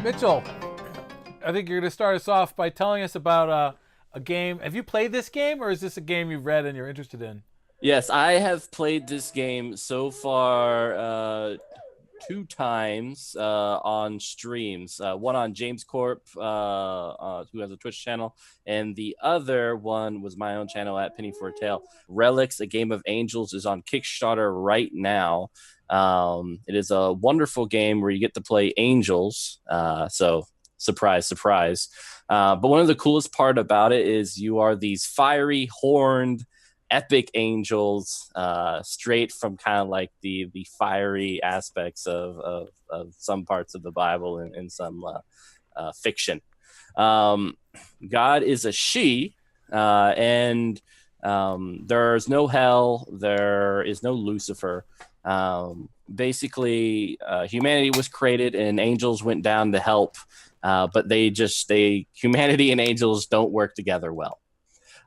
Mitchell, I think you're going to start us off by telling us about a game. Have you played this game, or is this a game you've read and you're interested in? Yes, I have played this game so far 2 times on streams. One on James Corp, who has a Twitch channel, and the other one was my own channel at Penny for a Tale. Relics, a Game of Angels, is on Kickstarter right now. It is a wonderful game where you get to play angels. So surprise, surprise. But one of the coolest part about it is you are these fiery, horned, epic angels, straight from kind of like the fiery aspects of some parts of the Bible and some fiction. God is a she, and there's no hell, there is no Lucifer. Basically, humanity was created and angels went down to help, but humanity and angels don't work together well.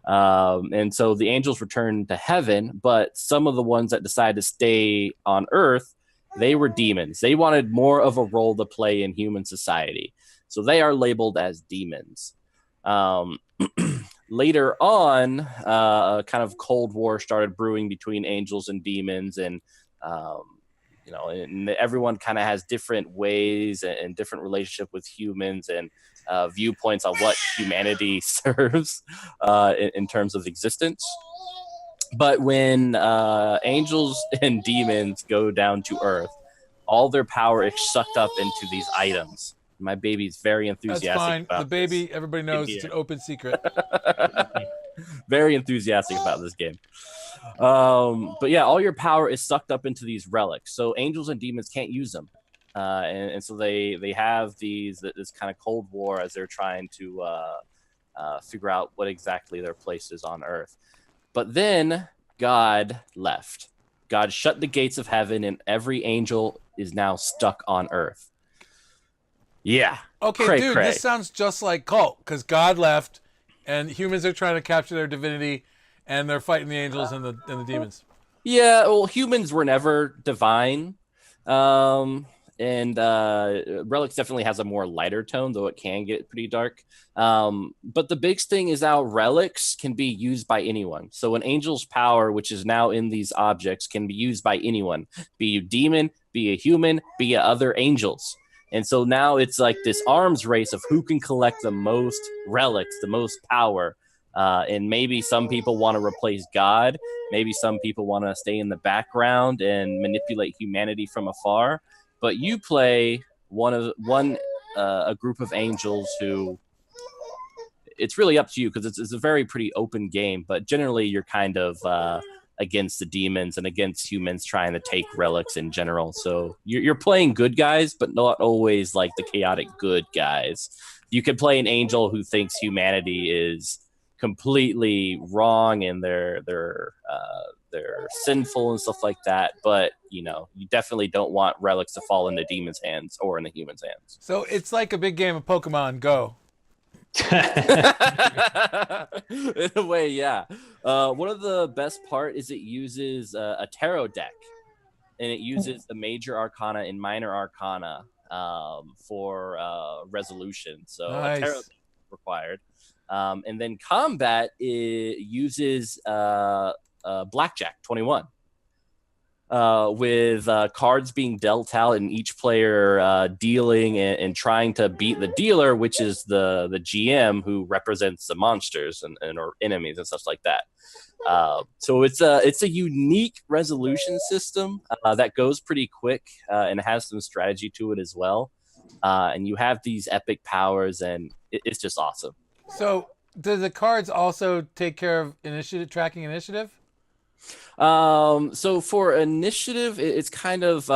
And so the angels returned to heaven, but some of the ones that decided to stay on earth, they were demons. They wanted more of a role to play in human society. So they are labeled as demons. Later on, a kind of Cold War started brewing between angels and demons, and and everyone kind of has different ways and different relationship with humans and viewpoints on what humanity serves in terms of existence. But when angels and demons go down to earth, all their power is sucked up into these items. My baby's very enthusiastic. That's fine. About the baby, this. everybody knows it's an open secret. Very enthusiastic about this game. But yeah, all your power is sucked up into these relics. So angels and demons can't use them. And so they have this kind of Cold War as they're trying to figure out what exactly their place is on Earth. But then God left. God shut the gates of heaven, and every angel is now stuck on Earth. Yeah. Okay, cray, dude, cray. This sounds just like Cult, because God left, and humans are trying to capture their divinity, and they're fighting the angels and the demons. Yeah, well, humans were never divine. And Relics definitely has a more lighter tone, though it can get pretty dark. But the big thing is how Relics can be used by anyone. So an angel's power, which is now in these objects, can be used by anyone. Be you demon, be a human, be you other angels. And so now it's like this arms race of who can collect the most relics, the most power. And maybe some people want to replace God. Maybe some people want to stay in the background and manipulate humanity from afar. But you play a group of angels who, it's really up to you, because it's a very pretty open game. But generally, you're kind of against the demons and against humans trying to take relics in general. So you're playing good guys, but not always like the chaotic good guys. You could play an angel who thinks humanity is completely wrong and they're sinful and stuff like that, but you definitely don't want relics to fall into demons' hands or in the humans' hands. So it's like a big game of Pokemon Go. In a way, yeah. One of the best part is it uses a tarot deck, and it uses the major arcana and minor arcana for resolution. So nice. A tarot deck is required. And then combat uses Blackjack 21, with cards being dealt out and each player dealing and trying to beat the dealer, which is the GM who represents the monsters and or enemies and stuff like that. So it's a unique resolution system that goes pretty quick and has some strategy to it as well. And you have these epic powers, and it's just awesome. So do the cards also take care of tracking initiative? So for initiative, it's kind of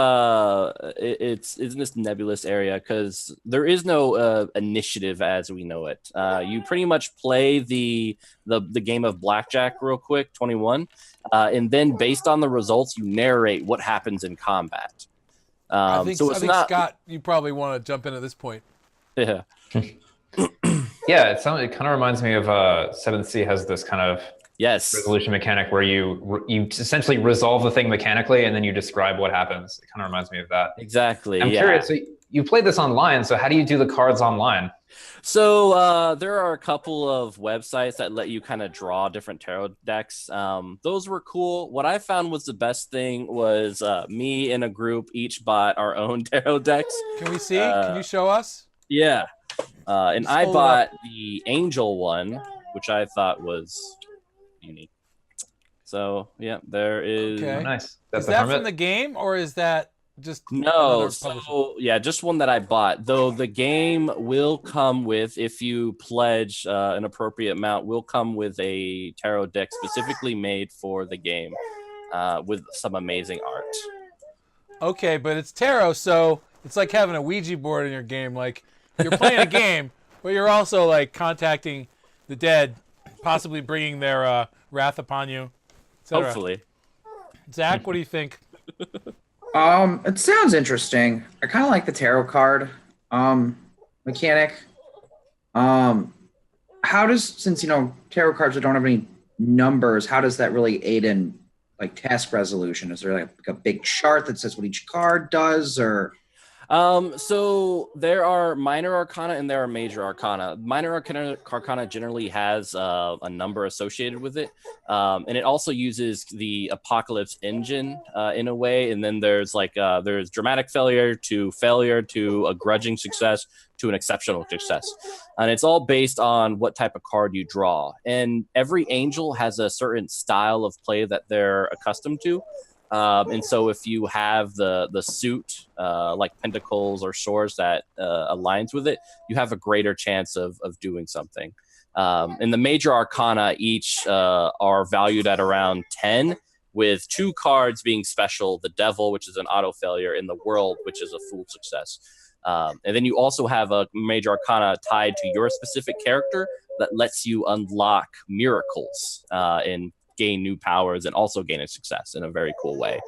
it's in this nebulous area because there is no initiative as we know it. You pretty much play the game of blackjack real quick, 21, and then based on the results, you narrate what happens in combat. I think So I it's think not. Scott, you probably want to jump in at this point. Yeah. Yeah, it kind of reminds me of Seventh Sea has this kind of Yes. resolution mechanic where you essentially resolve the thing mechanically and then you describe what happens. It kind of reminds me of that. Exactly. I'm curious. So you played this online, so how do you do the cards online? So there are a couple of websites that let you kind of draw different tarot decks. Those were cool. What I found was the best thing was me and a group each bought our own tarot decks. Can we see? Can you show us? Yeah. And Just I hold it bought the Angel one, which I thought was unique. So yeah, there is. Okay. Oh, nice. That's Is the that hermit? from the game, or is that just No, another publisher? so yeah, just one that I bought. Though the game will come with, if you pledge an appropriate amount, will come with a tarot deck specifically made for the game, with some amazing art. Okay, but it's tarot, so it's like having a Ouija board in your game. Like you're playing a game, but you're also like contacting the dead, possibly bringing their wrath upon you. etc. Hopefully, Zach, what do you think? It sounds interesting. I kind of like the tarot card mechanic. How does, since tarot cards don't have any numbers, how does that really aid in like task resolution? Is there like a big chart that says what each card does, or so there are minor arcana and there are major arcana. Minor arcana generally has a number associated with it, and it also uses the apocalypse engine in a way. And then there's there's dramatic failure to a grudging success to an exceptional success, and it's all based on what type of card you draw. And every angel has a certain style of play that they're accustomed to. And so if you have the suit like pentacles or swords that aligns with it, you have a greater chance of doing something. And the major arcana each are valued at around 10, with 2 cards being special: the devil, which is an auto failure, and the world, which is a full success. And then you also have a major arcana tied to your specific character that lets you unlock miracles and gain new powers and also gain a success in a very cool way.